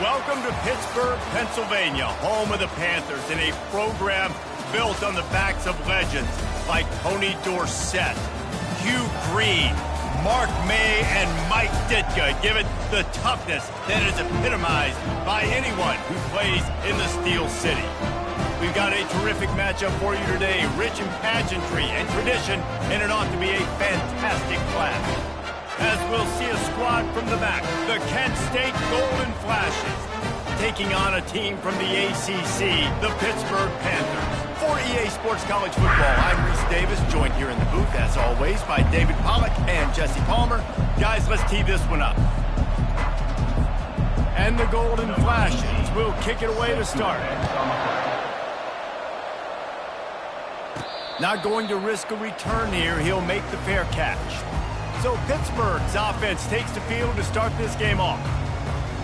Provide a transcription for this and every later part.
Welcome to Pittsburgh, Pennsylvania, home of the Panthers, and a program built on the backs of legends like Tony Dorsett, Hugh Green, Mark May, and Mike Ditka, given the toughness that is epitomized by anyone who plays in the Steel City. We've got a terrific matchup for you today, rich in pageantry and tradition, and it ought to be a fantastic clash. As we'll see a squad from the back, the Kent State Golden Flashes, taking on a team from the ACC, the Pittsburgh Panthers. For EA Sports College Football, I'm Reese Davis, joined here in the booth, as always, by David Pollack and Jesse Palmer. Guys, let's tee this one up. And the Golden Flashes will kick it away to start. Not going to risk a return here. He'll make the fair catch. So Pittsburgh's offense takes the field to start this game off.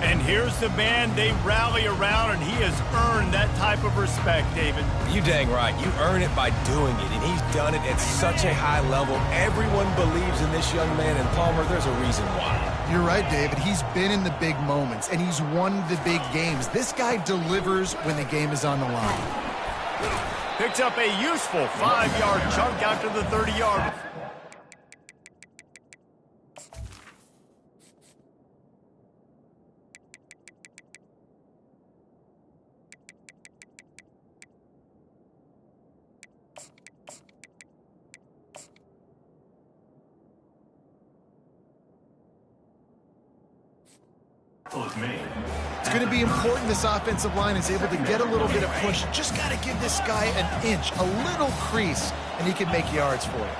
And here's the man they rally around, and he has earned that type of respect, David. You dang right. You earn it by doing it, and he's done it at such a high level. Everyone believes in this young man, and Palmer, there's a reason why. You're right, David. He's been in the big moments, and he's won the big games. This guy delivers when the game is on the line. Picks up a useful 5-yard chunk out to the 30-yard. It's going to be important this offensive line is able to get a little bit of push. Just got to give this guy an inch, a little crease, and he can make yards for it.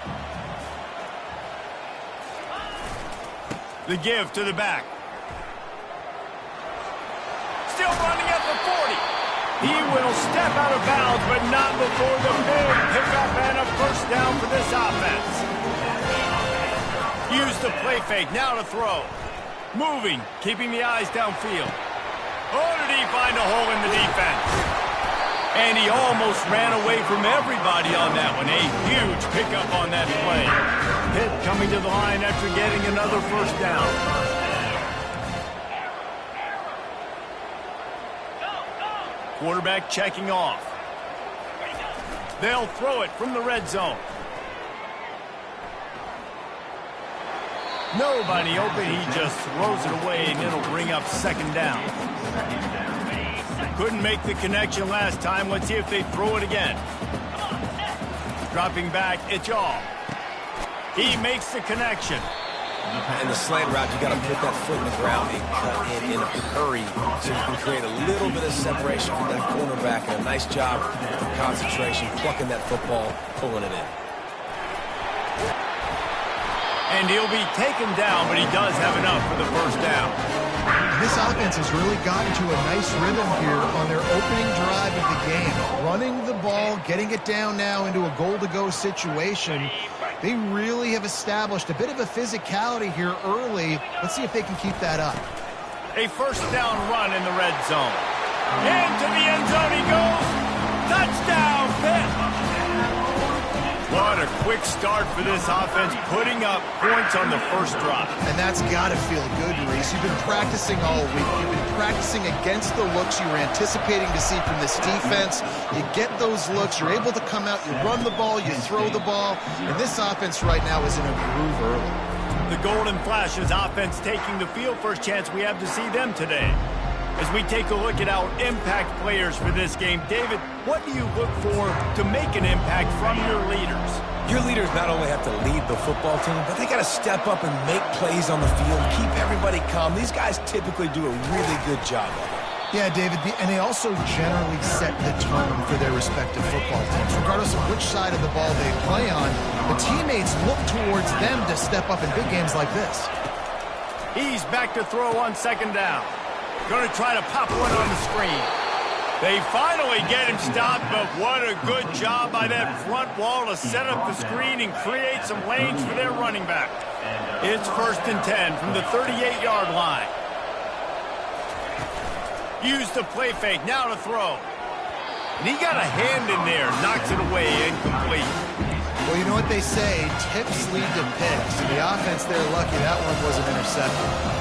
The give to the back. Still running at the 40. He will step out of bounds, but not before the big pickup and a first down for this offense. Use the play fake, now to throw. Moving, keeping the eyes downfield. Oh, did he find a hole in the defense? And he almost ran away from everybody on that one. A huge pickup on that play. Pitt coming to the line after getting another first down. Quarterback checking off. They'll throw it from the red zone. Nobody open, he just throws it away, and it'll bring up second down. Couldn't make the connection last time. Let's see if they throw it again. Dropping back, it's off. He makes the connection. In the slant route, you got to put that foot in the ground and cut in a hurry so you can create a little bit of separation from that cornerback, and a nice job of concentration, plucking that football, pulling it in. And he'll be taken down, but he does have enough for the first down. This offense has really gotten to a nice rhythm here on their opening drive of the game. Running the ball, getting it down now into a goal-to-go situation. They really have established a bit of a physicality here early. Let's see if they can keep that up. A first down run in the red zone. Into the end zone he goes. Touchdown, Pitt! What a quick start for this offense, putting up points on the first drive. And that's got to feel good, Reese. You've been practicing all week. You've been practicing against the looks you were anticipating to see from this defense. You get those looks. You're able to come out. You run the ball. You throw the ball. And this offense right now is in a groove early. The Golden Flashes offense taking the field. First chance we have to see them today. As we take a look at our impact players for this game, David, what do you look for to make an impact from your leaders? Your leaders not only have to lead the football team, but they got to step up and make plays on the field, keep everybody calm. These guys typically do a really good job of it. Yeah, David, and they also generally set the tone for their respective football teams. Regardless of which side of the ball they play on, the teammates look towards them to step up in big games like this. He's back to throw on second down. Going to try to pop one on the screen. They finally get him stopped, but what a good job by that front wall to set up the screen and create some lanes for their running back. It's 1st and 10 from the 38-yard line. Use the play fake, now to throw. And he got a hand in there, knocks it away, incomplete. Well, you know what they say, tips lead to picks. The offense, they're lucky that one wasn't intercepted.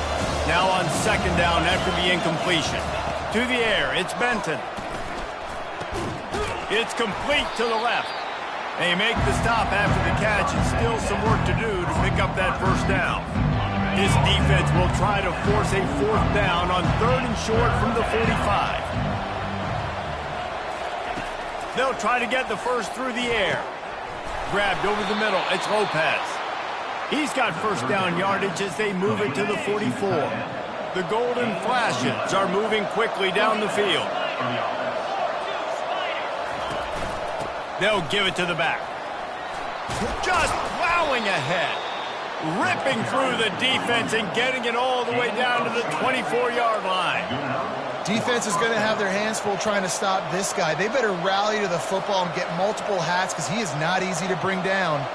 Now on second down after the incompletion. To the air, it's Benton. It's complete to the left. They make the stop after the catch, and still some work to do to pick up that first down. This defense will try to force a fourth down on 3rd and short from the 45. They'll try to get the first through the air. Grabbed over the middle, it's Lopez. He's got first down yardage as they move it to the 44. The Golden Flashes are moving quickly down the field. They'll give it to the back. Just plowing ahead. Ripping through the defense and getting it all the way down to the 24-yard line. Defense is going to have their hands full trying to stop this guy. They better rally to the football and get multiple hats because he is not easy to bring down.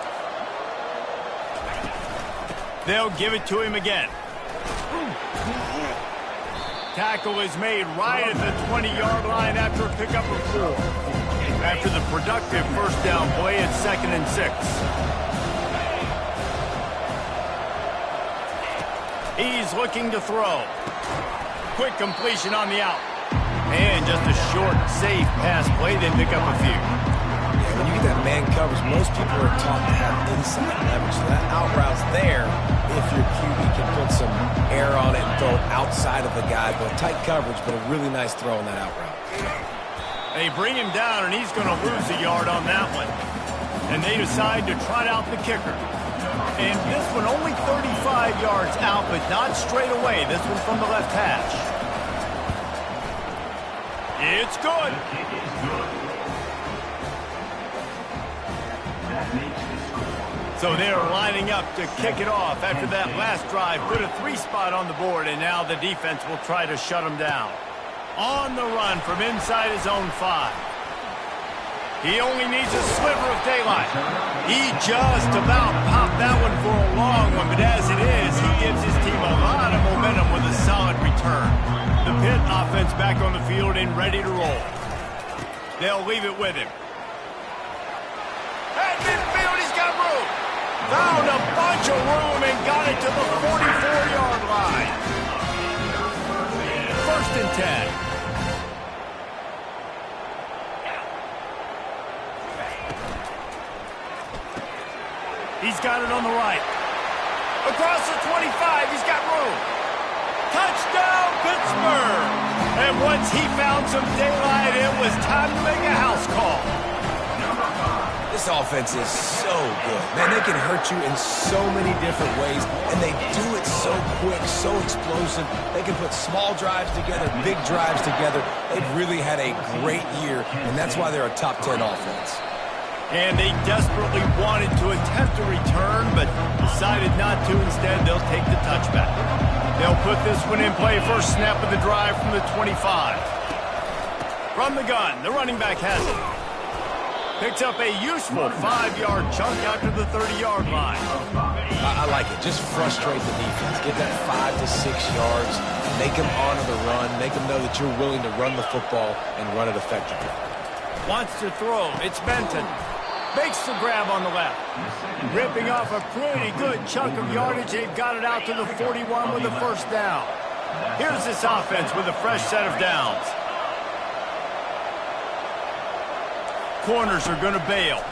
They'll give it to him again. Tackle is made right at the 20-yard line after a pickup of 4. After the productive first down play, it's 2nd and 6. He's looking to throw. Quick completion on the out. And just a short, safe pass play, they pick up a few. Yeah, when you get that man coverage, most people are taught to have inside leverage. So that out route's there if your QB can put some air on it and throw it outside of the guy. But tight coverage, but a really nice throw on that out route. They bring him down, and he's going to lose a yard on that one. And they decide to trot out the kicker. And this one only 35 yards out, but not straight away. This one from the left hash. It's good. So they're lining up to kick it off after that last drive. Put a 3-spot on the board, and now the defense will try to shut them down. On the run from inside his own 5. He only needs a sliver of daylight. He just about popped that one for a long one, but as it is, he gives his team a lot of momentum with a solid return. The Pitt offense back on the field and ready to roll. They'll leave it with him. At midfield, he's got room. Found a bunch of room and got it to the 44-yard line. 1st and 10. He's got it on the right. Across the 25, he's got room. Touchdown, Pittsburgh! And once he found some daylight, it was time to make a house call. This offense is so good. Man, they can hurt you in so many different ways, and they do it so quick, so explosive. They can put small drives together, big drives together. They've really had a great year, and that's why they're a top 10 offense. And they desperately wanted to attempt a return, but decided not to. Instead, they'll take the touchback. They'll put this one in play. First snap of the drive from the 25. From the gun, the running back has it. Picks up a useful 5-yard chunk after the 30-yard line. I like it. Just frustrate the defense. Get that 5 to 6 yards. Make them honor the run. Make them know that you're willing to run the football and run it effectively. Wants to throw. It's Benton. Makes the grab on the left. Ripping off a pretty good chunk of yardage. They've got it out to the 41 with the first down. Here's this offense with a fresh set of downs. Corners are going to bail.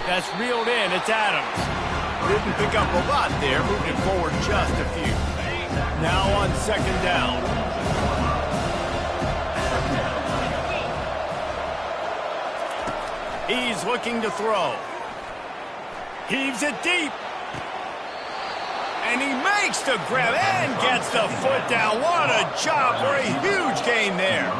That's reeled in. It's Adams. Didn't pick up a lot there. Moved it forward just a few. Now on 2nd down. He's looking to throw. Heaves it deep. And he makes the grab and gets the foot down. What a job for a huge gain there.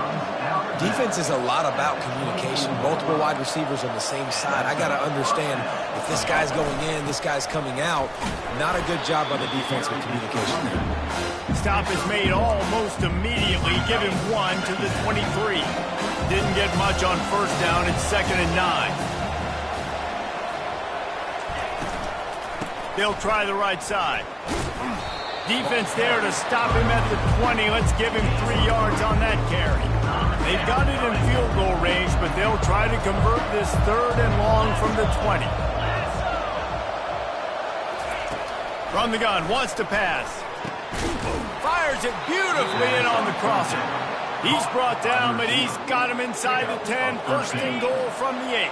Defense is a lot about communication. Multiple wide receivers on the same side. I got to understand if this guy's going in, this guy's coming out. Not a good job by the defense with communication there. Stop is made almost immediately. Give him 1 to the 23. Didn't get much on first down. It's 2nd and 9. They'll try the right side. Defense there to stop him at the 20. Let's give him 3 yards on that carry. They've got it in field goal range, but they'll try to convert this 3rd and long from the 20. From the gun, wants to pass. Fires it beautifully in on the crosser. He's brought down, but he's got him inside the 10. First and goal from the 8.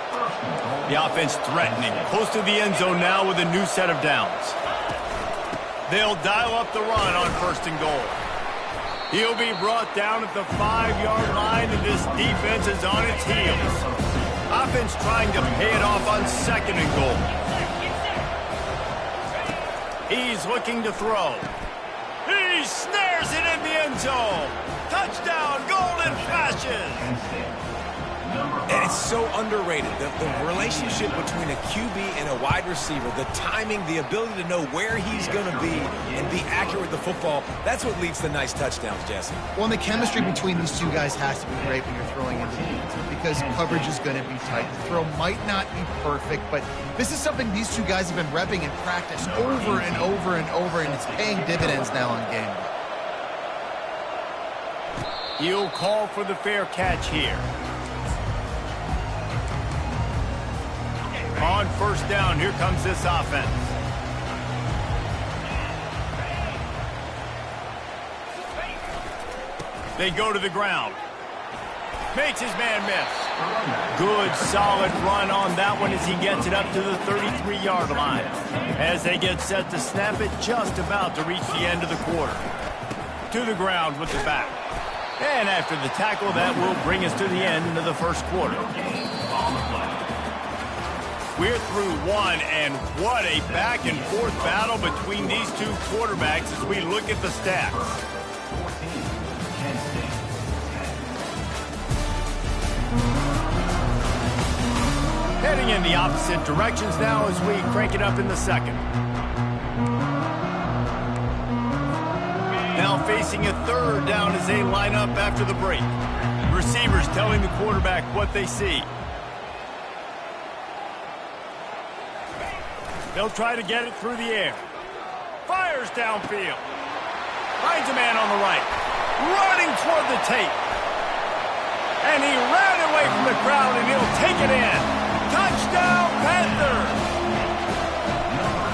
The offense threatening. Close to the end zone now with a new set of downs. They'll dial up the run on first and goal. He'll be brought down at the 5-yard line, and this defense is on its heels. Offense trying to pay it off on second and goal. He's looking to throw. He snares it in the end zone. Touchdown, golden flashes. And it's so underrated. The relationship between a QB and a wide receiver, the timing, the ability to know where he's going to be and be accurate with the football, that's what leads to nice touchdowns, Jesse. Well, and the chemistry between these two guys has to be great when you're throwing into the end zone because coverage is going to be tight. The throw might not be perfect, but this is something these two guys have been repping in practice over and over and over, and it's paying dividends now on game day. He'll call for the fair catch here. On first down, here comes this offense. They go to the ground. Makes his man miss. Good, solid run on that one as he gets it up to the 33-yard line. As they get set to snap it, just about to reach the end of the quarter. To the ground with the back. And after the tackle, that will bring us to the end of the first quarter. We're through one, and what a back-and-forth battle between these two quarterbacks as we look at the stats. Heading in the opposite directions now as we crank it up in the second. Now facing a third down as they line up after the break. Receivers telling the quarterback what they see. They'll try to get it through the air. Fires downfield. Finds a man on the right. Running toward the tape. And he ran away from the crowd, and he'll take it in. Touchdown, Panthers!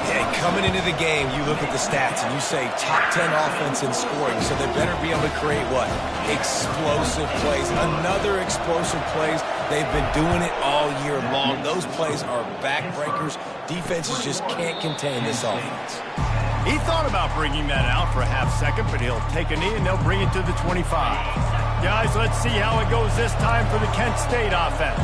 Yeah, coming into the game, you look at the stats, and you say top 10 offense in scoring, so they better be able to create what? Explosive plays. Another explosive plays. They've been doing it all year long. Those plays are backbreakers. Defenses just can't contain this offense. He thought about bringing that out for a half second, but he'll take a knee and they'll bring it to the 25. Guys, let's see how it goes this time for the Kent State offense.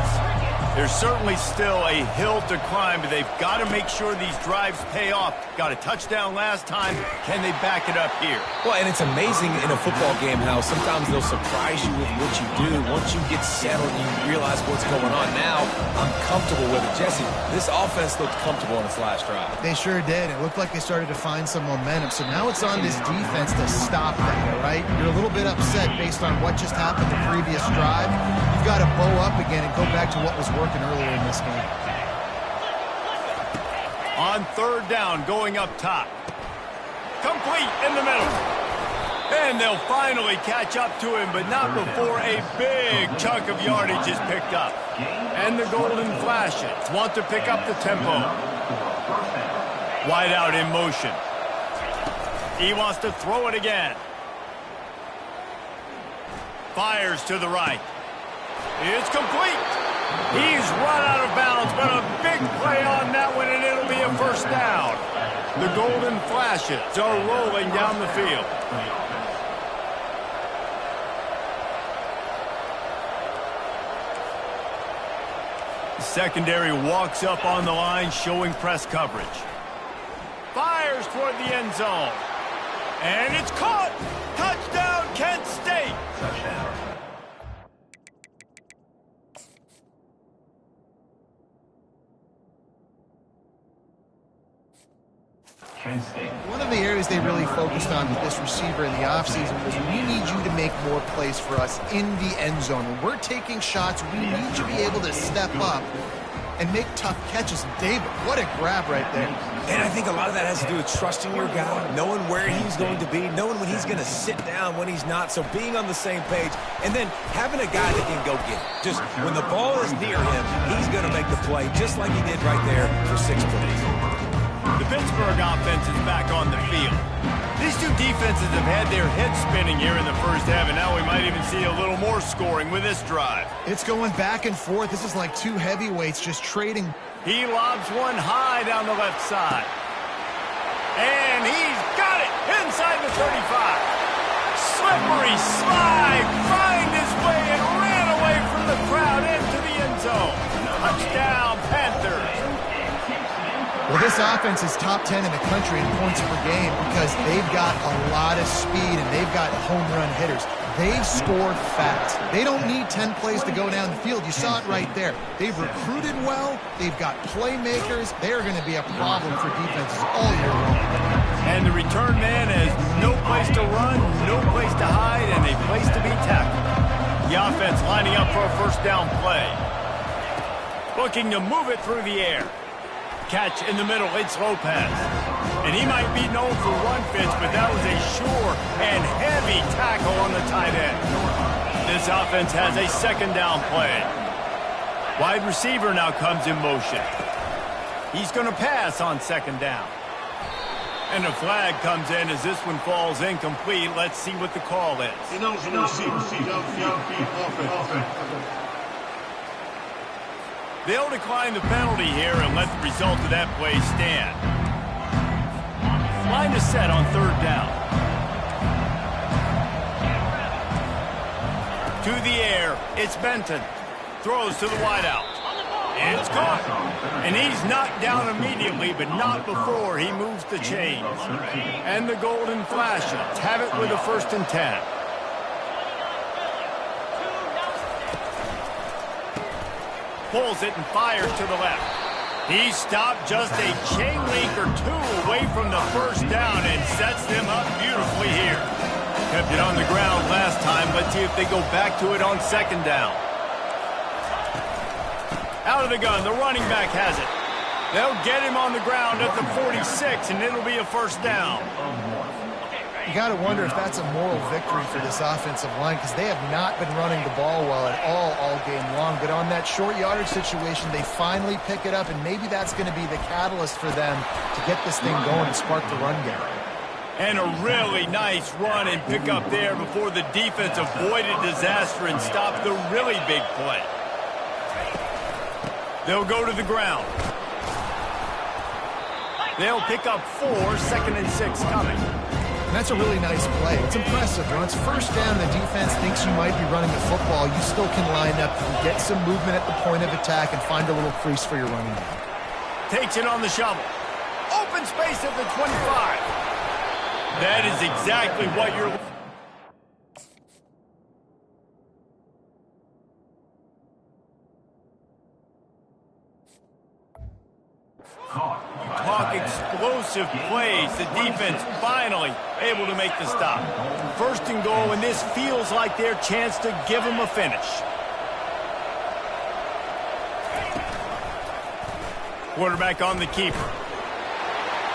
There's certainly still a hill to climb, but they've got to make sure these drives pay off. Got a touchdown last time. Can they back it up here? Well, and it's amazing in a football game how sometimes they'll surprise you with what you do. Once you get settled, you realize what's going on. Now, I'm comfortable with it. Jesse, this offense looked comfortable in its last drive. They sure did. It looked like they started to find some momentum. So now it's on this defense to stop that, all right? You're a little bit upset based on what just happened the previous drive. You've got to bow up again and go back to what was working earlier in this game. On third down, going up top. Complete in the middle. And they'll finally catch up to him, but not before a big chunk of yardage is picked up. And the Golden Flashes want to pick up the tempo. Wide out in motion. He wants to throw it again. Fires to the right. It's complete. He's run out of bounds, but a big play on that one, and it'll be a first down. The Golden Flashes are rolling down the field. The secondary walks up on the line, showing press coverage. Fires toward the end zone. And it's caught. Touchdown, Kent State. Touchdown. One of the areas they really focused on with this receiver in the offseason was we need you to make more plays for us in the end zone. When we're taking shots, we need you to be able to step up and make tough catches. David, what a grab right there. And I think a lot of that has to do with trusting your guy, knowing where he's going to be, knowing when he's going to sit down, when he's not. So being on the same page, and then having a guy that can go get it. Just when the ball is near him, he's going to make the play, just like he did right there for 6 plays. The Pittsburgh offense is back on the field. These two defenses have had their heads spinning here in the first half, and now we might even see a little more scoring with this drive. It's going back and forth. This is like two heavyweights just trading. He lobs one high down the left side. And he's got it inside the 35. Slippery slide, find his way and ran away from the crowd into the end zone. Touchdown, Panthers. Well, this offense is top 10 in the country in points per game because they've got a lot of speed and they've got home run hitters. They've scored fast. They don't need 10 plays to go down the field. You saw it right there. They've recruited well. They've got playmakers. They're going to be a problem for defenses all year long. And the return man has no place to run, no place to hide, and a place to be tackled. The offense lining up for a first down play. Looking to move it through the air. Catch in the middle, it's Lopez. And he might be known for run fits, but that was a sure and heavy tackle on the tight end. This offense has a second down play. Wide receiver now comes in motion. He's going to pass on second down. And a flag comes in as this one falls incomplete. Let's see what the call is. They'll decline the penalty here and let the result of that play stand. Line is set on third down. To the air, it's Benton. Throws to the wideout. It's caught. And he's knocked down immediately, but not before he moves the chains. And the Golden Flashes have it with a 1st and 10. Pulls it and fires to the left. He stopped just a chain link or two away from the first down and sets them up beautifully here. Kept it on the ground last time. Let's see if they go back to it on second down. Out of the gun, the running back has it. They'll get him on the ground at the 46, and it'll be a first down. You got to wonder if that's a moral victory for this offensive line because they have not been running the ball well at all game long. But on that short yardage situation, they finally pick it up, and maybe that's going to be the catalyst for them to get this thing going and spark the run game. And a really nice run and pick up there before the defense avoided disaster and stopped the really big play. They'll go to the ground. They'll pick up 4, 2nd and 6 coming. And that's a really nice play. It's impressive. When it's first down, the defense thinks you might be running the football. You still can line up, you can get some movement at the point of attack and find a little crease for your running game. Takes it on the shovel. Open space at the 25. That is exactly what you're... Talk explosive plays. The defense finally able to make the stop. 1st and goal, and this feels like their chance to give them a finish. Quarterback on the keeper.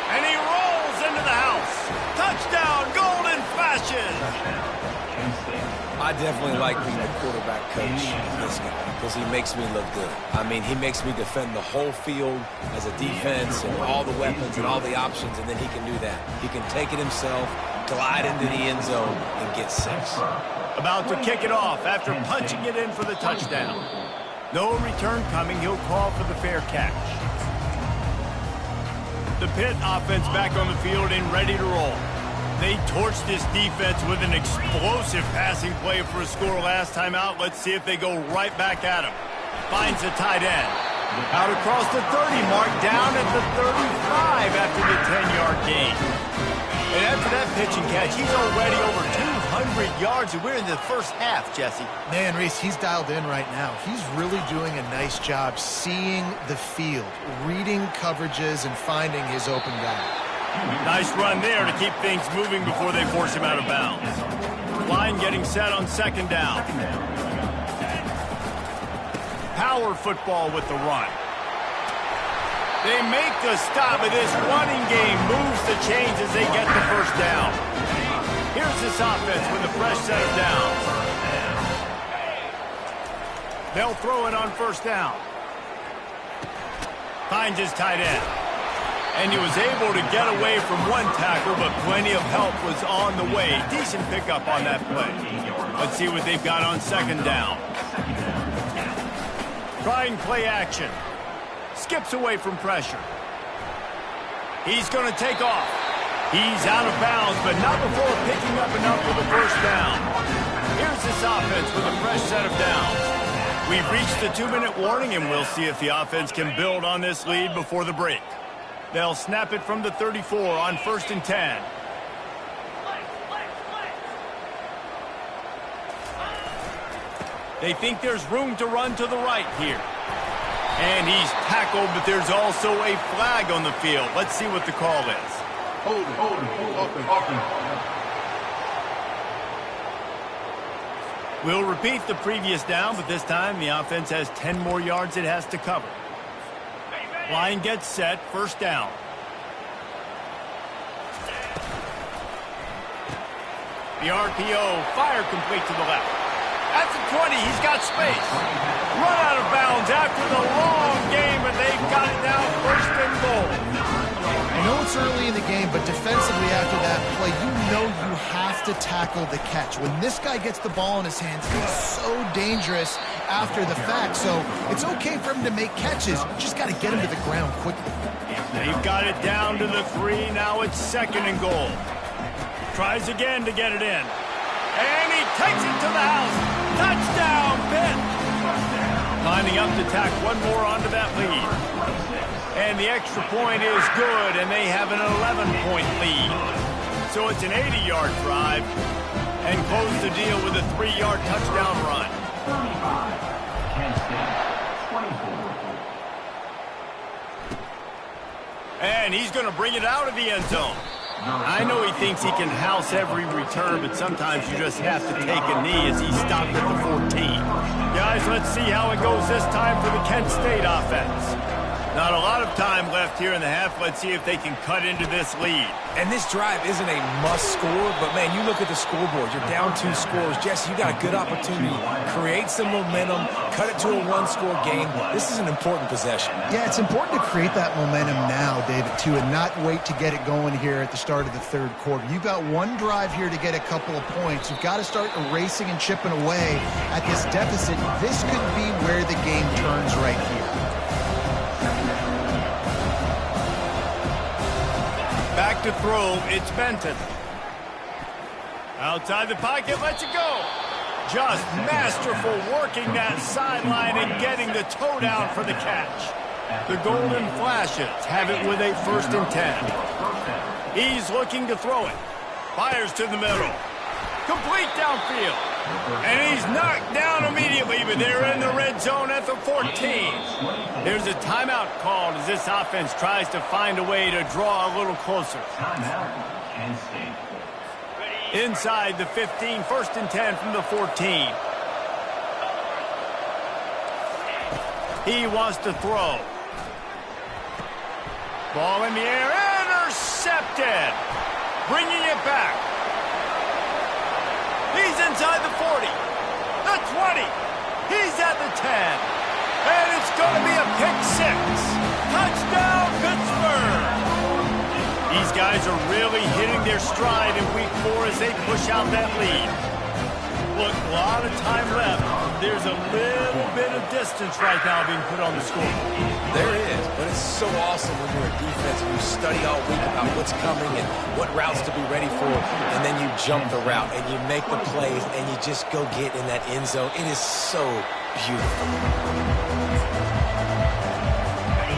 And he rolls into the house. Touchdown, Golden Flashes! I definitely like being the quarterback coach in this game because he makes me look good. I mean, he makes me defend the whole field as a defense and all the weapons and all the options, and then he can do that. He can take it himself, glide into the end zone, and get 6. About to kick it off after punching it in for the touchdown. No return coming. He'll call for the fair catch. The Pitt offense back on the field and ready to roll. They torched this defense with an explosive passing play for a score last time out. Let's see if they go right back at him. Finds the tight end. Out across the 30 mark, down at the 35 after the 10-yard gain. And after that pitch and catch, he's already over 200 yards, and we're in the first half, Jesse. Man, Reese, he's dialed in right now. He's really doing a nice job seeing the field, reading coverages, and finding his open guy. Nice run there to keep things moving before they force him out of bounds. Line getting set on second down. Power football with the run. They make the stop, but this running game moves the chains as they get the first down. Here's this offense with a fresh set of downs. They'll throw it on first down. Finds his tight end. And he was able to get away from one tackle, but plenty of help was on the way. Decent pickup on that play. Let's see what they've got on second down. Trying play action. Skips away from pressure. He's going to take off. He's out of bounds, but not before picking up enough for the first down. Here's this offense with a fresh set of downs. We've reached the 2-minute warning, and we'll see if the offense can build on this lead before the break. They'll snap it from the 34 on 1st and 10. They think there's room to run to the right here. And he's tackled, but there's also a flag on the field. Let's see what the call is. Hold it. We'll repeat the previous down, but this time the offense has 10 more yards it has to cover. Line gets set, first down. The RPO, fire complete to the left. At the 20, he's got space. Run out of bounds after the long game, but they've got it now, first and goal. I know it's early in the game, but defensively after that play, you know you have to tackle the catch. When this guy gets the ball in his hands, he's so dangerous after the fact. So it's okay for him to make catches. You just got to get him to the ground quickly. They've got it down to the 3. Now it's second and goal. Tries again to get it in. And he takes it to the house. Touchdown, Pitt. Lining up to tack one more onto that lead. And the extra point is good, and they have an 11-point lead. So it's an 80-yard drive, and close the deal with a 3-yard touchdown run. And he's going to bring it out of the end zone. I know he thinks he can house every return, but sometimes you just have to take a knee as he stopped at the 14. Guys, let's see how it goes this time for the Kent State offense. Not a lot of time left here in the half. Let's see if they can cut into this lead. And this drive isn't a must score, but, man, you look at the scoreboard. You're down 2 scores. Jesse, you got a good opportunity. Create some momentum. Cut it to a 1-score game. This is an important possession. Yeah, it's important to create that momentum now, David, too, and not wait to get it going here at the start of the third quarter. You've got one drive here to get a couple of points. You've got to start erasing and chipping away at this deficit. This could be where the game turns right here. Back to throw, it's Benton. Outside the pocket, lets it go. Just masterful working that sideline and getting the toe down for the catch. The Golden Flashes have it with a 1st and 10. He's looking to throw it. Fires to the middle. Complete downfield. And he's knocked down immediately, but they're in the red zone at the 14. There's a timeout called as this offense tries to find a way to draw a little closer. Inside the 15, 1st and 10 from the 14. He wants to throw. Ball in the air, intercepted. Bringing it back. He's inside the 40, the 20. He's at the 10. And it's going to be a pick 6. Touchdown, Pittsburgh. These guys are really hitting their stride in week 4 as they push out that lead. Look, a lot of time left. There's a little bit of distance right now being put on the scoreboard. There is, but it's so awesome when you're a defense and you study all week about what's coming and what routes to be ready for, and then you jump the route and you make the plays and you just go get in that end zone. It is so beautiful.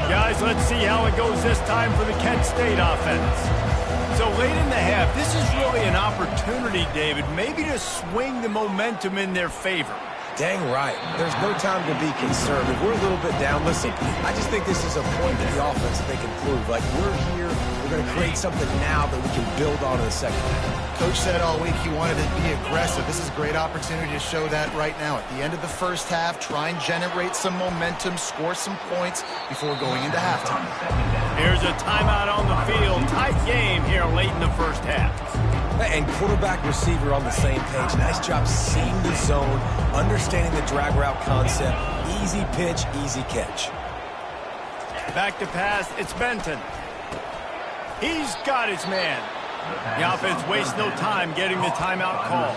Guys, let's see how it goes this time for the Kent State offense. So late in the half, this is really an opportunity, David, maybe to swing the momentum in their favor. Dang right. There's no time to be concerned. If we're a little bit down, listen, I just think this is a point in the offense that they can prove. Like, we're here, we're going to create something now that we can build on in the second half. Coach said all week he wanted to be aggressive. This is a great opportunity to show that right now. At the end of the first half, try and generate some momentum, score some points before going into halftime. Here's a timeout on the field. Tight game here late in the first half. And quarterback receiver on the same page. Nice job seeing the zone, understanding the drag route concept. Easy pitch, easy catch. Back to pass, it's Benton. He's got his man. The offense wastes no time getting the timeout call.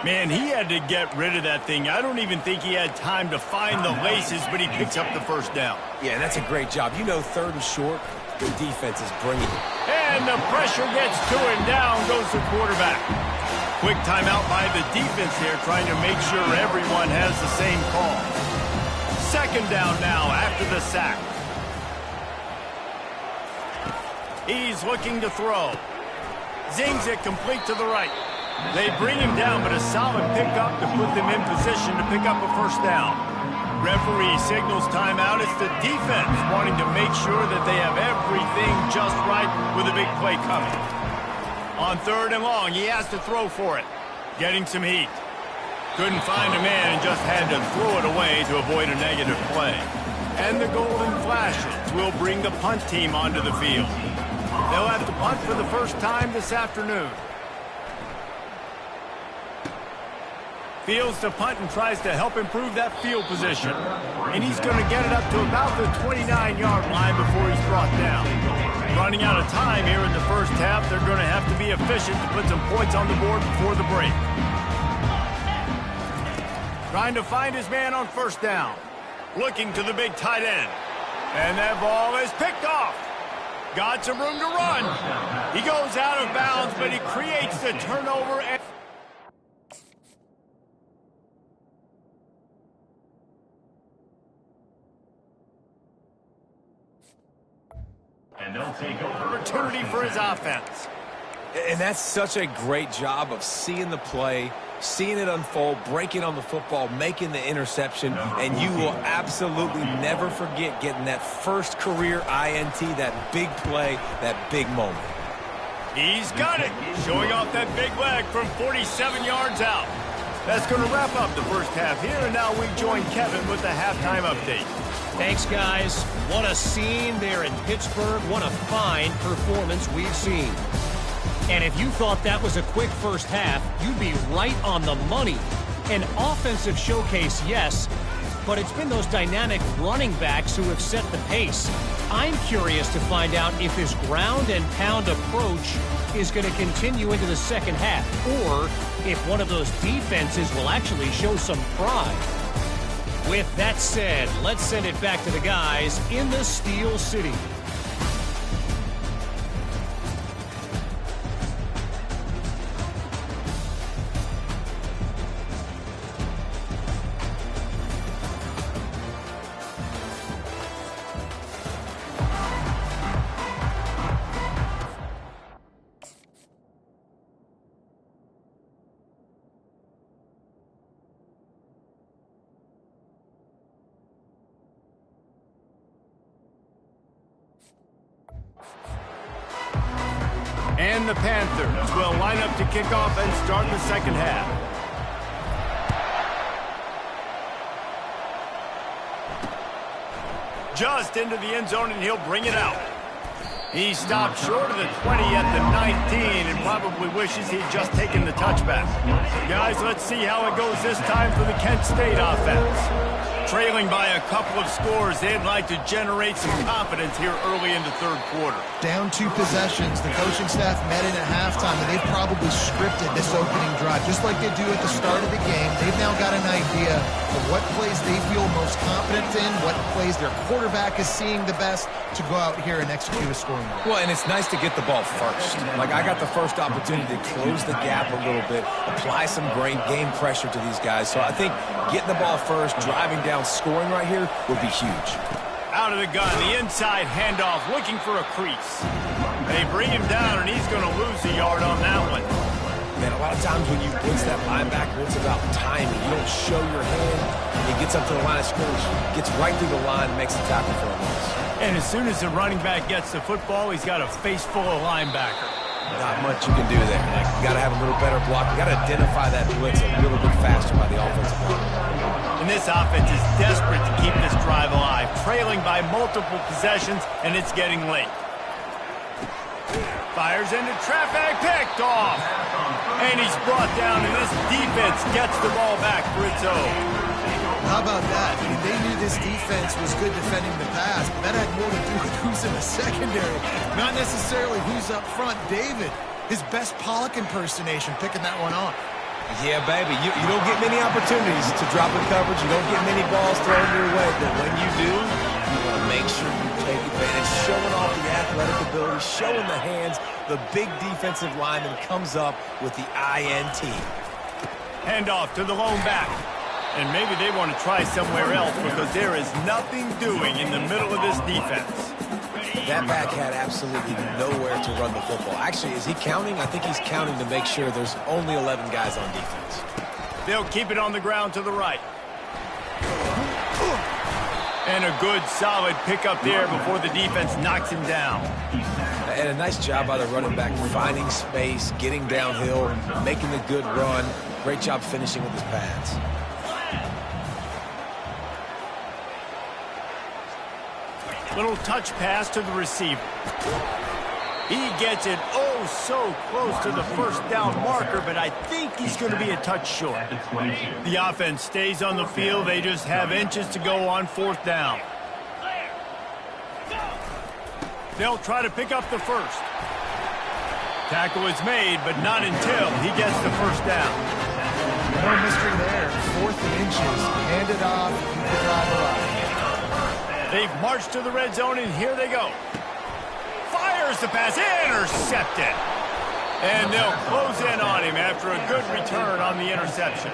Man, he had to get rid of that thing. I don't even think he had time to find the laces, but he picks up the first down. Yeah, that's a great job. You know, 3rd and short, the defense is bringing it. And the pressure gets to him. Down goes the quarterback. Quick timeout by the defense there, trying to make sure everyone has the same call. 2nd down now after the sack. He's looking to throw. Zings it complete to the right. They bring him down, but a solid pickup to put them in position to pick up a first down. Referee signals timeout. It's the defense wanting to make sure that they have everything just right with a big play coming. On 3rd and long, he has to throw for it. Getting some heat. Couldn't find a man and just had to throw it away to avoid a negative play. And the golden flashes will bring the punt team onto the field. They'll have to punt for the first time this afternoon. Fields to punt and tries to help improve that field position. And he's going to get it up to about the 29-yard line before he's brought down. Running out of time here in the first half, they're going to have to be efficient to put some points on the board before the break. Trying to find his man on 1st down. Looking to the big tight end. And that ball is picked off. Got some room to run. He goes out of bounds, but he creates the turnover. And they'll take over. Opportunity for his offense. And that's such a great job of seeing the play, seeing it unfold, breaking on the football, making the interception, and you will absolutely never forget getting that first career INT, that big play, that big moment. He's got it. Showing off that big leg from 47 yards out. That's going to wrap up the first half here, and now we join Kevin with the halftime update. Thanks, guys. What a scene there in Pittsburgh. What a fine performance we've seen. And if you thought that was a quick first half, you'd be right on the money. An offensive showcase, yes, but it's been those dynamic running backs who have set the pace. I'm curious to find out if this ground and pound approach is going to continue into the second half, or if one of those defenses will actually show some pride. With that said, let's send it back to the guys in the Steel City. And the Panthers will line up to kick off and start the second half. Just into the end zone, and he'll bring it out. He stopped short of the 20 at the 19 and probably wishes he'd just taken the touchback. Guys, let's see how it goes this time for the Kent State offense. Trailing by a couple of scores, they'd like to generate some confidence here early in the third quarter. Down 2 possessions. The coaching staff met in at halftime, and they've probably scripted this opening drive. Just like they do at the start of the game, they've now got an idea of what plays they feel most confident in, what plays their quarterback is seeing the best to go out here and execute a scoring drive. Well, and it's nice to get the ball first. Like, I got the first opportunity to close the gap a little bit, apply some great game pressure to these guys. So I think getting the ball first, driving down, scoring right here would be huge. Out of the gun, the inside handoff, looking for a crease. They bring him down, and he's going to lose a yard on that one. Man, a lot of times when you blitz that linebacker, it's about timing. You don't show your hand. He gets up to the line of scrimmage, gets right through the line, makes the tackle for a loss. And as soon as the running back gets the football, he's got a face full of linebacker. Not much you can do there. Like, you got to have a little better block. You got to identify that blitz a little bit faster by the offensive line. And this offense is desperate to keep this drive alive, trailing by multiple possessions, and it's getting late. Fires into traffic, picked off. And he's brought down, and this defense gets the ball back for its own. How about that? I mean, they knew this defense was good defending the pass, but that had more to do with who's in the secondary, not necessarily who's up front. David, his best Pollock impersonation, picking that one off. Yeah, baby, you don't get many opportunities to drop in coverage. You don't get many balls thrown your way, but when you do, you want to make sure you take advantage, showing off the athletic ability, showing the hands. The big defensive lineman comes up with the INT. Handoff to the lone back. And maybe they want to try somewhere else because there is nothing doing in the middle of this defense. That back had absolutely nowhere to run the football. Actually, is he counting? I think he's counting to make sure there's only 11 guys on defense. They'll keep it on the ground to the right. And a good, solid pickup there before the defense knocks him down. And a nice job by the running back, finding space, getting downhill, making a good run. Great job finishing with his pads. Little touch pass to the receiver. He gets it oh so close to the first down marker, but I think he's going to be a touch short. The offense stays on the field. They just have inches to go on fourth down. They'll try to pick up the first. Tackle is made, but not until he gets the first down. No mystery there. 4th and inches. Hand it off. Keep the drive alive. They've marched to the red zone, and here they go. Fires the pass, intercepted. And they'll close in on him after a good return on the interception.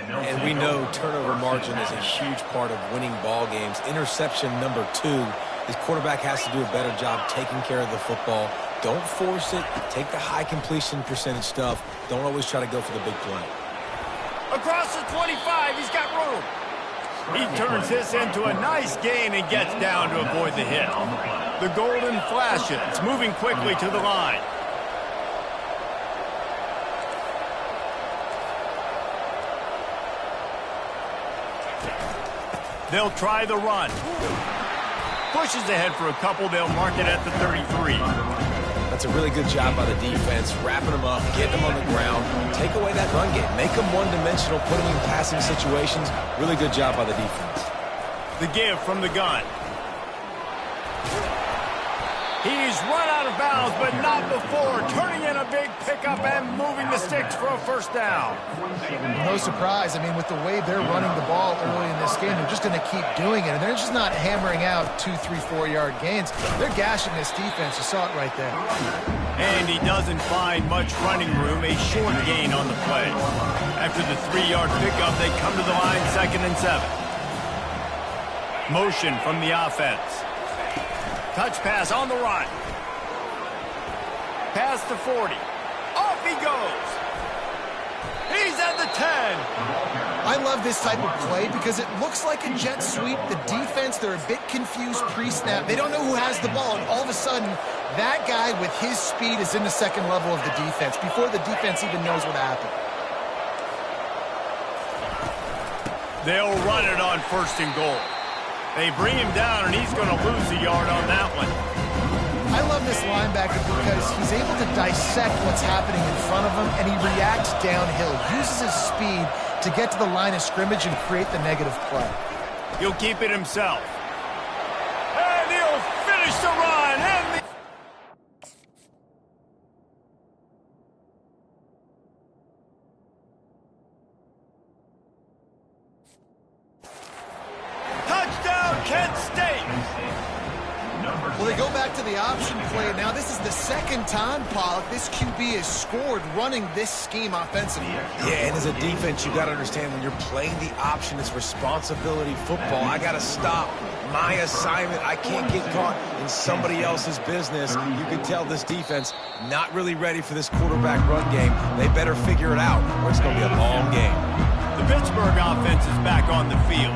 And we know turnover margin is a huge part of winning ball games. Interception number 2. His quarterback has to do a better job taking care of the football. Don't force it. Take the high completion percentage stuff. Don't always try to go for the big play. Across the 25, he's got room. He turns this into a nice gain and gets down to avoid the hit. The golden flashes, moving quickly to the line. They'll try the run. Pushes ahead for a couple. They'll mark it at the 33. That's a really good job by the defense, wrapping them up, getting them on the ground. Take away that run game. Make them one-dimensional, put them in passing situations. Really good job by the defense. The give from the gun. He's run out of bounds, but not before. Turning in a big pickup and moving the sticks for a first down. No surprise. I mean, with the way they're running the ball early in this game, they're just going to keep doing it. And they're just not hammering out 2, 3, 4-yard gains. They're gashing this defense. You saw it right there. And he doesn't find much running room. A short gain on the play. After the 3-yard pickup, they come to the line 2nd and 7. Motion from the offense. Touch pass on the run. Pass to 40. Off he goes. He's at the 10. I love this type of play because it looks like a jet sweep. The defense, they're a bit confused pre-snap. They don't know who has the ball, and all of a sudden, that guy with his speed is in the second level of the defense before the defense even knows what happened. They'll run it on 1st and goal. They bring him down, and he's going to lose a yard on that one. I love this linebacker because he's able to dissect what's happening in front of him, and he reacts downhill, uses his speed to get to the line of scrimmage and create the negative play. He'll keep it himself. And he'll finish the run. And the touchdown, Kent State. Well, they go back to the option play. Now, this is the second time, Pollock, this QB has scored running this scheme offensively. Yeah, and as a defense, you got to understand when you're playing the option, it's responsibility football. I got to stop my assignment. I can't get caught in somebody else's business. You can tell this defense not really ready for this quarterback run game. They better figure it out, or it's going to be a long game. The Pittsburgh offense is back on the field.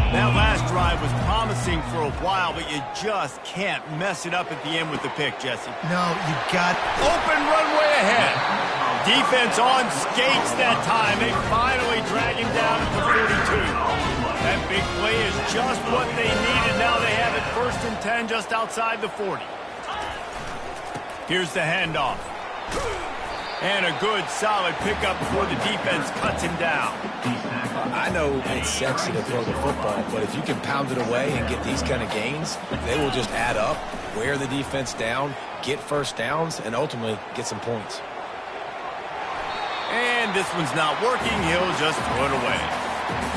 That last drive was promising for a while, but you just can't mess it up at the end with the pick, Jesse. No, you got open runway ahead. Defense on skates that time. They finally drag him down at the 42. That big play is just what they needed. Now they first and 10 just outside the 40. Here's the handoff. And a good, solid pickup before the defense cuts him down. I know it's sexy to throw the football, but if you can pound it away and get these kind of gains, they will just add up, wear the defense down, get first downs, and ultimately get some points. And this one's not working. He'll just throw it away.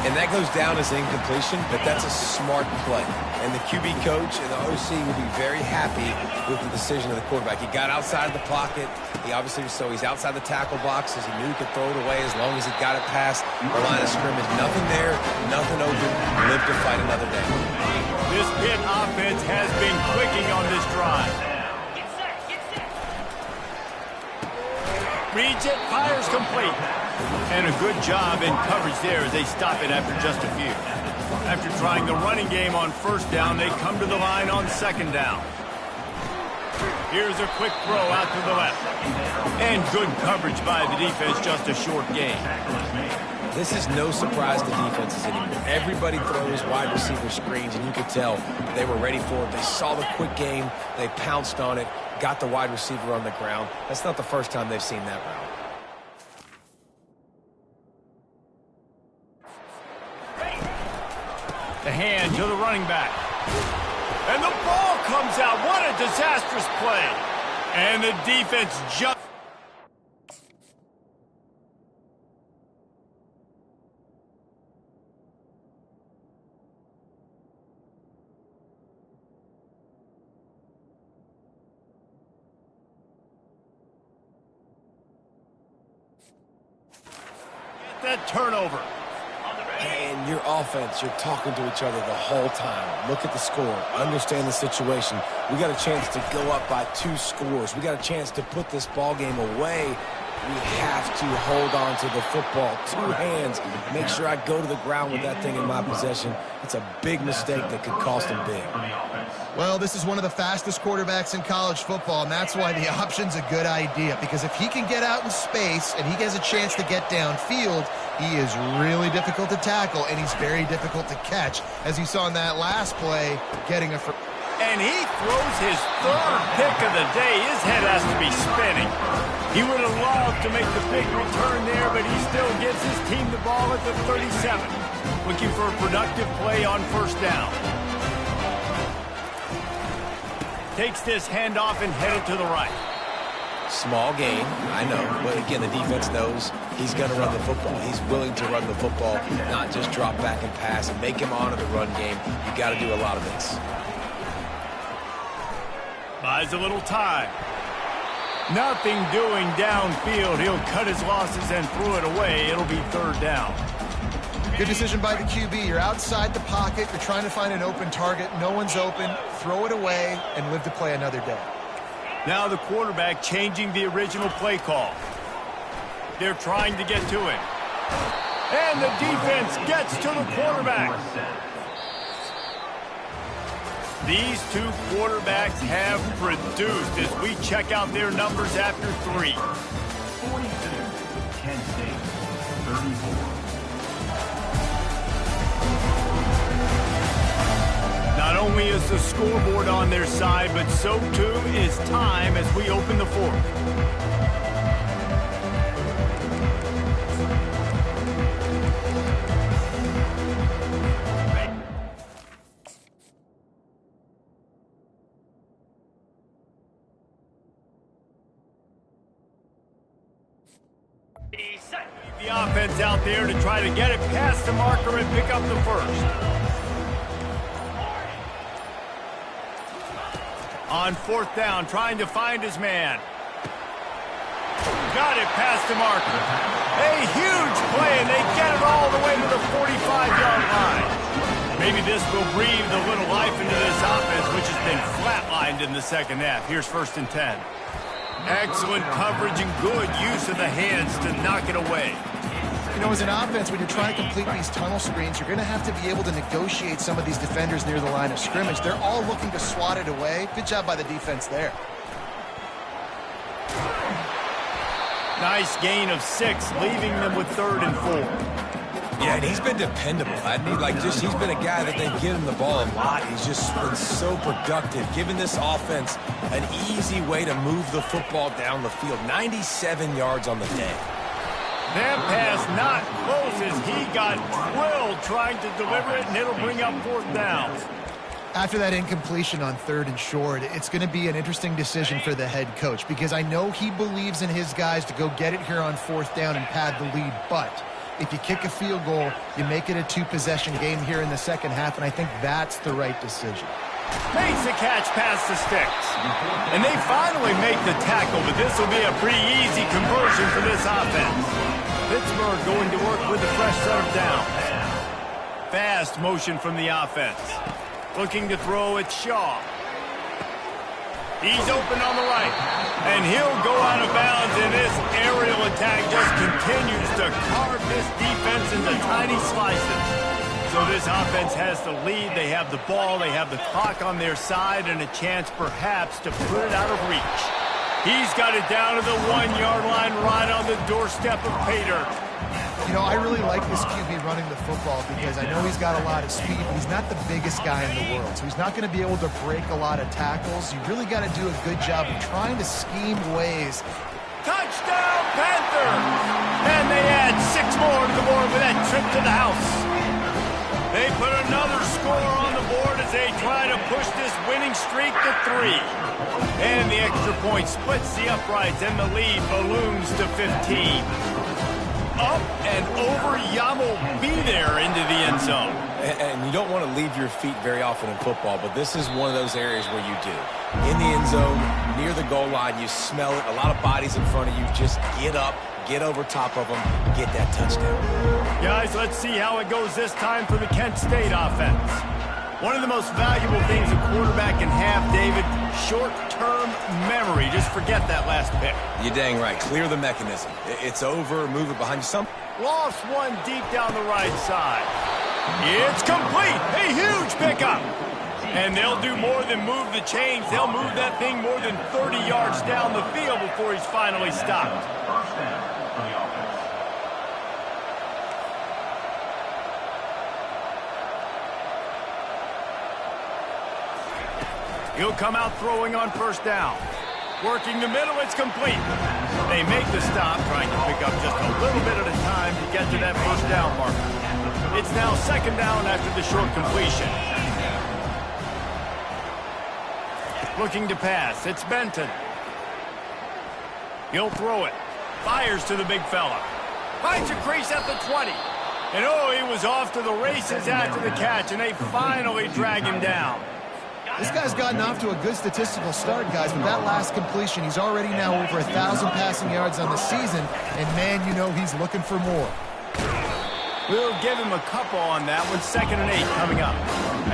And that goes down as incompletion, but that's a smart play. And the QB coach and the OC will be very happy with the decision of the quarterback. He got outside the pocket. He's outside the tackle boxes. He knew he could throw it away as long as he got it past the line of scrimmage. Nothing there, nothing open. Live to fight another day. This Pitt offense has been clicking on this drive. Reads it, fires complete. And a good job in coverage there as they stop it after just a few. After trying the running game on first down, they come to the line on second down. Here's a quick throw out to the left. And good coverage by the defense, just a short gain. This is no surprise to defenses anymore. Everybody throws wide receiver screens, and you could tell they were ready for it. They saw the quick game. They pounced on it, got the wide receiver on the ground. That's not the first time they've seen that route. The hand to the running back. And the ball comes out. What a disastrous play. And the defense just... Get that turnover. And your offense, you're talking to each other the whole time. Look at the score. Understand the situation. We got a chance to go up by 2 scores. We got a chance to put this ball game away. We have to hold on to the football. 2 hands. Make sure I go to the ground with that thing in my possession. It's a big mistake that could cost them big. Well, this is one of the fastest quarterbacks in college football, and that's why the option's a good idea. Because if he can get out in space and he has a chance to get downfield, he is really difficult to tackle, and he's very difficult to catch. As you saw in that last play, getting a... And he throws his 3rd pick of the day. His head has to be spinning. He would have loved to make the big return there, but he still gives his team the ball at the 37. Looking for a productive play on first down. Takes this handoff and headed to the right. Small gain, I know, but again, the defense knows he's going to run the football. He's willing to run the football, not just drop back and pass and make him honor the run game. You got to do a lot of this. Buys a little time. Nothing doing downfield. He'll cut his losses and throw it away. It'll be 3rd down. Good decision by the QB. You're outside the pocket. You're trying to find an open target. No one's open. Throw it away and live to play another day. Now the quarterback changing the original play call. They're trying to get to it. And the defense gets to the quarterback. These 2 quarterbacks have produced as we check out their numbers after 3. 42, Kent State, 34. Not only is the scoreboard on their side, but so too is time as we open the 4th. The offense out there to try to get it past the marker and pick up the 1st. On 4th down, trying to find his man. Got it past the marker. A huge play, and they get it all the way to the 45-yard line. Maybe this will breathe a little life into this offense, which has been flatlined in the 2nd half. Here's 1st and 10. Excellent coverage and good use of the hands to knock it away. You know, as an offense, when you're trying to complete these tunnel screens, you're going to have to be able to negotiate some of these defenders near the line of scrimmage. They're all looking to swat it away. Good job by the defense there. Nice gain of 6, leaving them with 3rd and 4. Yeah, and he's been dependable, hasn't he? Like, he's been a guy that they've given the ball a lot. He's just been so productive, giving this offense an easy way to move the football down the field. 97 yards on the day. That pass not close as he got drilled trying to deliver it, and it'll bring up 4th down. After that incompletion on 3rd and short, it's going to be an interesting decision for the head coach because I know he believes in his guys to go get it here on 4th down and pad the lead, but if you kick a field goal, you make it a 2-possession game here in the second half, and I think that's the right decision. Makes the catch past the sticks. And they finally make the tackle, but this will be a pretty easy conversion for this offense. Pittsburgh going to work with a fresh set of downs. Fast motion from the offense. Looking to throw it, Shaw. He's open on the right, and he'll go out of bounds, and this aerial attack just continues to carve this defense into tiny slices. So this offense has the lead. They have the ball, they have the clock on their side, and a chance perhaps to put it out of reach. He's got it down to the 1-yard line right on the doorstep of Pater. You know, I really like this QB running the football because I know he's got a lot of speed, but he's not the biggest guy in the world. So he's not going to be able to break a lot of tackles. You really got to do a good job of trying to scheme ways. Touchdown, Panthers! And they add 6 more to the board with that trip to the house. They put another score on the board as they try to push this winning streak to 3. And the extra point splits the uprights, and the lead balloons to 15. Up and over, Yamo be there into the end zone. And you don't want to leave your feet very often in football, but this is one of those areas where you do. In the end zone, near the goal line, you smell it. A lot of bodies in front of you. Just get up, get over top of them, and get that touchdown. Guys, let's see how it goes this time for the Kent State offense. One of the most valuable things a quarterback can have, David, short-term memory. Just forget that last pick. You're dang right. Clear the mechanism. It's over. Move it behind you. Lost one deep down the right side. It's complete. A huge pickup. And they'll do more than move the chains. They'll move that thing more than 30 yards down the field before he's finally stopped. He'll come out throwing on 1st down. Working the middle, it's complete. They make the stop, trying to pick up just a little bit at a time to get to that 1st down marker. It's now 2nd down after the short completion. Looking to pass, it's Benton. He'll throw it. Fires to the big fella. Finds a crease at the 20. And oh, he was off to the races after the catch, and they finally drag him down. This guy's gotten off to a good statistical start, guys, but that last completion, he's already now over 1,000 passing yards on the season, and man, you know he's looking for more. We'll give him a couple on that one. 2nd and 8 coming up.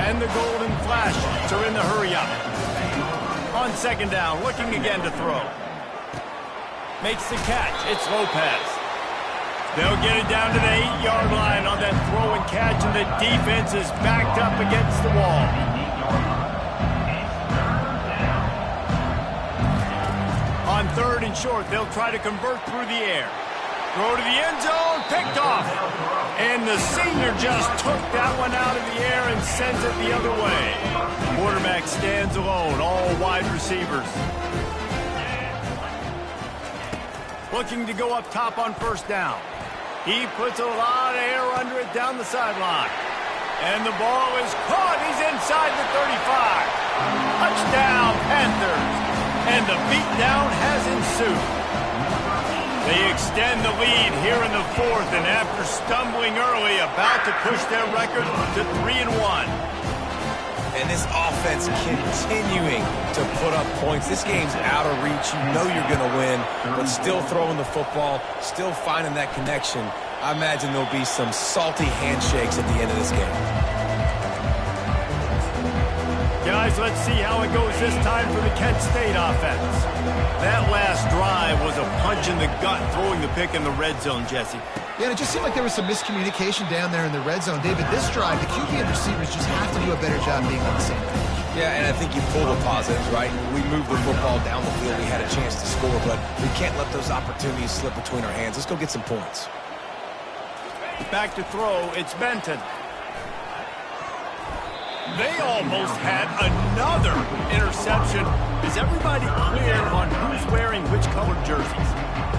And the golden flashes are in the hurry up. On 2nd down, looking again to throw. Makes the catch. It's Lopez. They'll get it down to the 8-yard line on that throw and catch, and the defense is backed up against the wall. On 3rd and short, they'll try to convert through the air. Throw to the end zone, picked off. And the senior just took that one out of the air and sends it the other way. Quarterback stands alone, all wide receivers. Looking to go up top on 1st down. He puts a lot of air under it down the sideline. And the ball is caught. He's inside the 35. Touchdown, Panthers. And the beatdown has ensued. They extend the lead here in the 4th, and after stumbling early, about to push their record to 3-1. And this offense continuing to put up points. This game's out of reach. You know you're going to win, but still throwing the football, still finding that connection. I imagine there'll be some salty handshakes at the end of this game. Guys, let's see how it goes this time for the Kent State offense. That last drive was a punch in the gut, throwing the pick in the red zone, Jesse. Yeah, and it just seemed like there was some miscommunication down there in the red zone. David, this drive, the QB and receivers just have to do a better job being on the same page. Yeah, and I think you pull the positives, right? We moved the football down the field. We had a chance to score, but we can't let those opportunities slip between our hands. Let's go get some points. Back to throw, it's Benton. They almost had another interception. Is everybody clear on who's wearing which colored jerseys?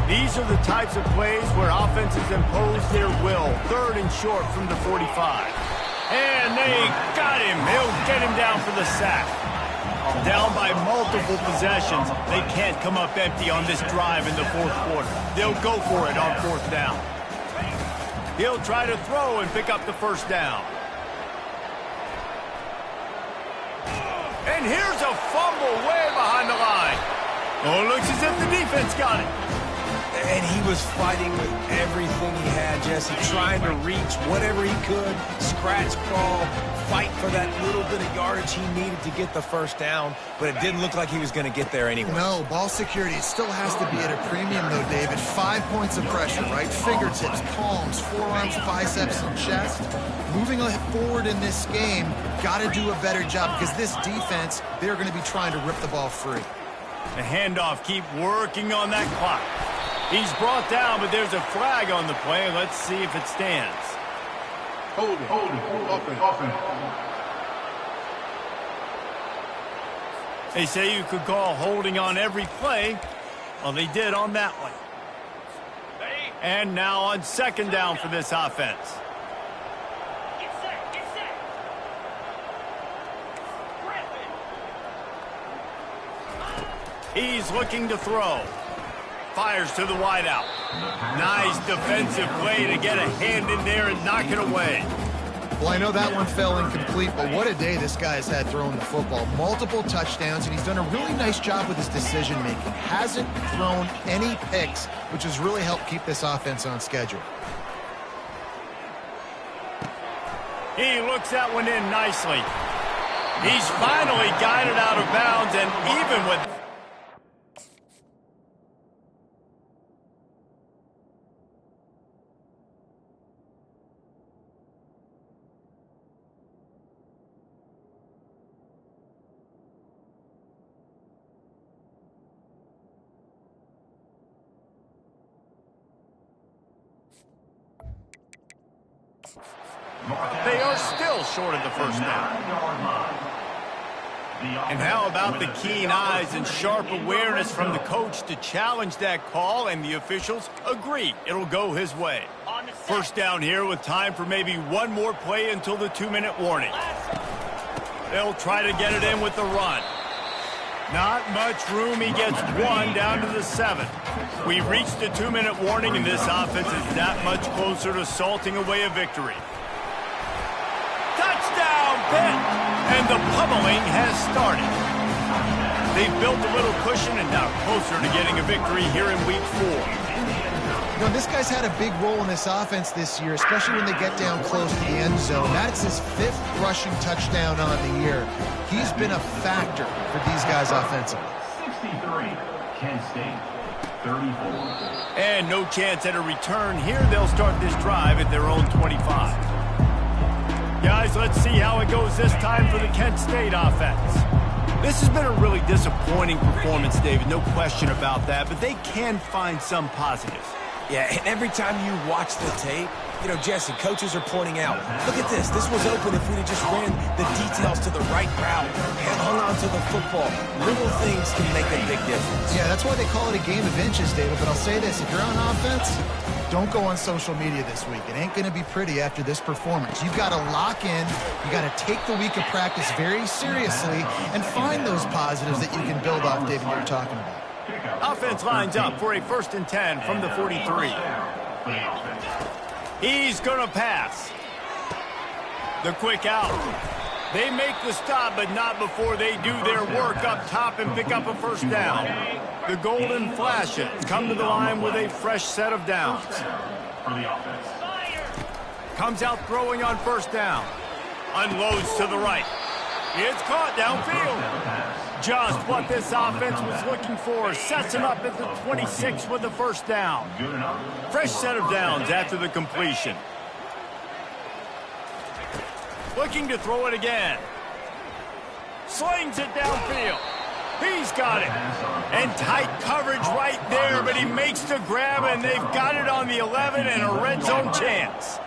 These are the types of plays where offenses impose their will. 3rd and short from the 45. And they got him. He'll get him down for the sack. Down by multiple possessions. They can't come up empty on this drive in the 4th quarter. They'll go for it on 4th down. He'll try to throw and pick up the 1st down. And here's a fumble way behind the line. Oh, it looks as if the defense got it. And he was fighting with everything he had, Jesse, trying to reach whatever he could, scratch, crawl, fight for that little bit of yardage he needed to get the 1st down, but it didn't look like he was going to get there anyway. No, ball security still has to be at a premium, though, David. 5 points of pressure, right? Fingertips, palms, forearms, biceps, and chest. Moving forward in this game, got to do a better job because this defense, they're going to be trying to rip the ball free. The handoff, keep working on that clock. He's brought down, but there's a flag on the play. Let's see if it stands. Hold it, offense. They say you could call holding on every play. Well, they did on that one. And now on 2nd down for this offense. He's looking to throw. Fires to the wideout. Nice defensive play to get a hand in there and knock it away. Well, I know that one fell incomplete, but what a day this guy's had throwing the football. Multiple touchdowns, and he's done a really nice job with his decision-making. Hasn't thrown any picks, which has really helped keep this offense on schedule. He looks that one in nicely. He's finally got it out of bounds, and even with... They are still short of the 1st down. And how about the keen eyes and sharp awareness from the coach to challenge that call, and the officials agree it'll go his way. 1st down here with time for maybe one more play until the 2-minute warning. They'll try to get it in with the run. Not much room. He gets 1 down to the 7. We've reached the 2-minute warning, and this offense is that much closer to salting away a victory. Touchdown, Pitt! And the pummeling has started. They've built a little cushion and now closer to getting a victory here in Week 4. You know, this guy's had a big role in this offense this year, especially when they get down close to the end zone. That's his 5th rushing touchdown on the year. He's been a factor for these guys offensively. 63, Kent State, 34. And no chance at a return here. They'll start this drive at their own 25. Guys, let's see how it goes this time for the Kent State offense. This has been a really disappointing performance, David, no question about that, but they can find some positives. Yeah, and every time you watch the tape, you know, Jesse, coaches are pointing out, look at this. This was open if we'd have just ran the details to the right route and hung on to the football. Little things can make a big difference. Yeah, that's why they call it a game of inches, David. But I'll say this, if you're on offense, don't go on social media this week. It ain't going to be pretty after this performance. You've got to lock in. You got to take the week of practice very seriously and find those positives that you can build off, David, you're talking about. Offense lines up for a 1st and 10 from the 43. He's going to pass. The quick out. They make the stop, but not before they do their work up top and pick up a 1st down. The Golden Flashes come to the line with a fresh set of downs. Comes out throwing on 1st down. Unloads to the right. It's caught downfield. Just what this offense was looking for. Sets him up at the 26 with the 1st down. Fresh set of downs after the completion. Looking to throw it again. Slings it downfield. He's got it. And tight coverage right there, but he makes the grab, and they've got it on the 11 and a red zone chance.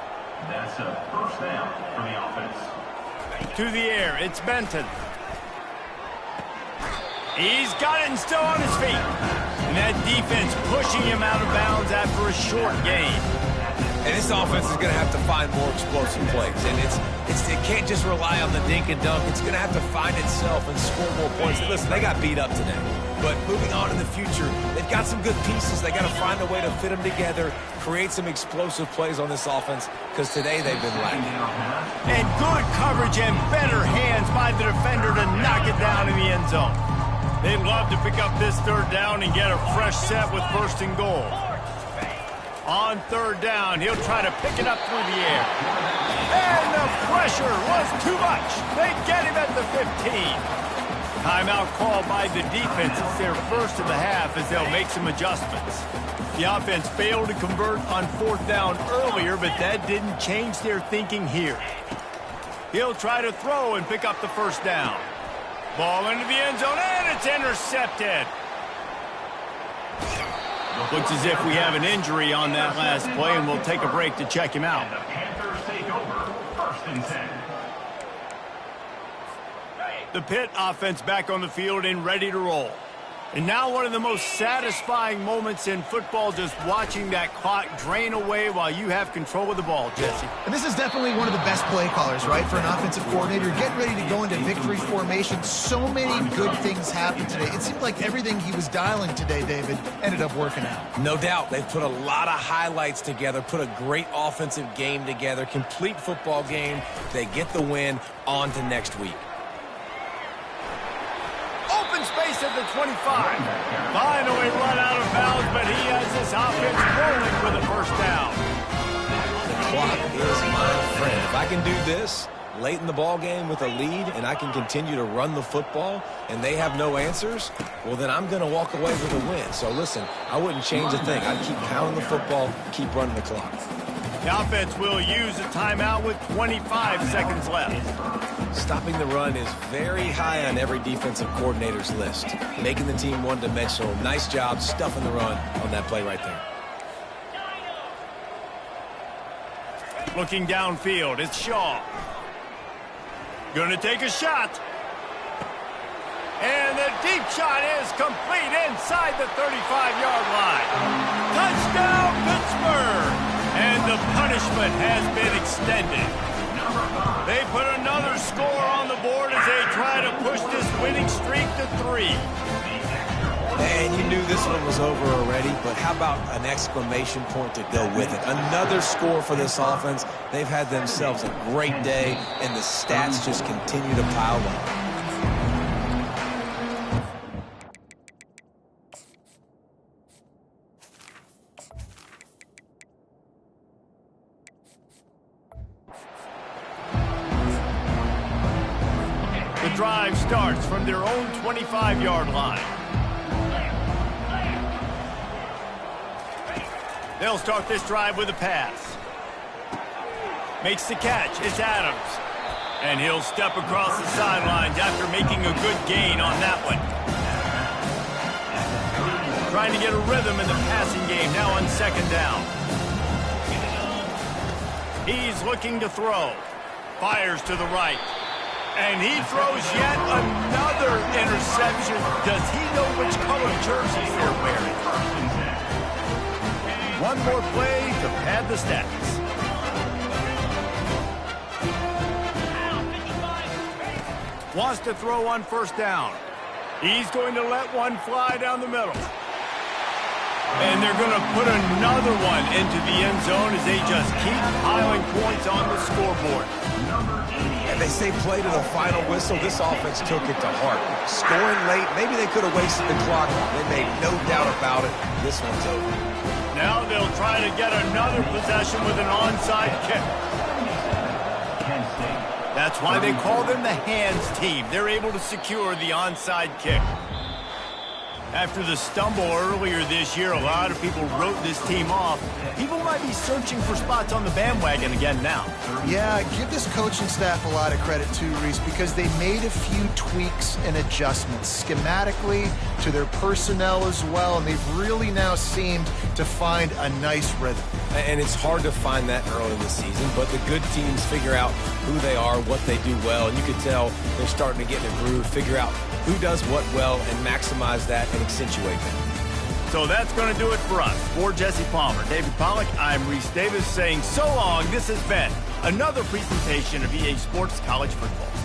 That's a first down for the offense. To the air, it's Benton. He's got it and still on his feet. And that defense pushing him out of bounds after a short gain. And this offense is going to have to find more explosive plays. And it can't just rely on the dink and dunk. It's going to have to find itself and score more points. And listen, they got beat up today. But moving on in the future, they've got some good pieces. They got to find a way to fit them together, create some explosive plays on this offense, because today they've been lacking. And good coverage and better hands by the defender to knock it down in the end zone. They'd love to pick up this third down and get a fresh set with first and goal. On third down, he'll try to pick it up through the air. And the pressure was too much. They get him at the 15. Timeout called by the defense. It's their first of the half as they'll make some adjustments. The offense failed to convert on fourth down earlier, but that didn't change their thinking here. He'll try to throw and pick up the first down. Ball into the end zone, and it's intercepted. Looks as if we have an injury on that last play, and we'll take a break to check him out. And the Panthers take over first and 10. The Pitt offense back on the field and ready to roll. And now one of the most satisfying moments in football, just watching that clock drain away while you have control of the ball, Jesse. And this is definitely one of the best play callers, right, for an offensive coordinator. Getting ready to go into victory formation. So many good things happened today. It seemed like everything he was dialing today, David, ended up working out. No doubt. They've put a lot of highlights together, put a great offensive game together, complete football game. They get the win. On to next week. Open space at the 25. Finally run out of bounds, but he has this offense rolling with a first down. The clock is my friend. If I can do this late in the ball game with a lead and I can continue to run the football and they have no answers, well, then I'm going to walk away with a win. So, listen, I wouldn't change a thing. I'd keep pounding the football, keep running the clock. The offense will use a timeout with 25 seconds left. Stopping the run is very high on every defensive coordinator's list. Making the team one-dimensional. Nice job stuffing the run on that play right there. Looking downfield, it's Shaw. Gonna take a shot. And the deep shot is complete inside the 35-yard line. Touchdown, Pittsburgh! And the punishment has been extended. They put another score on the board as they try to push this winning streak to 3. And you knew this one was over already, but how about an exclamation point to go with it? Another score for this offense. They've had themselves a great day, and the stats just continue to pile up. The drive starts from their own 25-yard line. They'll start this drive with a pass. Makes the catch. It's Adams. And he'll step across the sidelines after making a good gain on that one. Trying to get a rhythm in the passing game now on second down. He's looking to throw. Fires to the right. And he throws yet another interception. Does he know which color jerseys they're wearing? One more play to pad the stats. Wants to throw on first down. He's going to let one fly down the middle. And they're going to put another one into the end zone as they just keep piling points on the scoreboard. And they say play to the final whistle. This offense took it to heart. Scoring late, maybe they could have wasted the clock. They made no doubt about it. This one's over. Now they'll try to get another possession with an onside kick. That's why they call them the hands team. They're able to secure the onside kick. After the stumble earlier this year, a lot of people wrote this team off. People might be searching for spots on the bandwagon again now. Yeah, give this coaching staff a lot of credit too, Reese, because they made a few tweaks and adjustments schematically to their personnel as well, and they've really now seemed to find a nice rhythm. And it's hard to find that early in the season, but the good teams figure out who they are, what they do well, and you can tell they're starting to get in a groove, figure out who does what well, and maximize that and accentuate that. So that's going to do it for us. For Jesse Palmer, David Pollack, I'm Reese Davis saying so long. This has been another presentation of EA Sports College Football.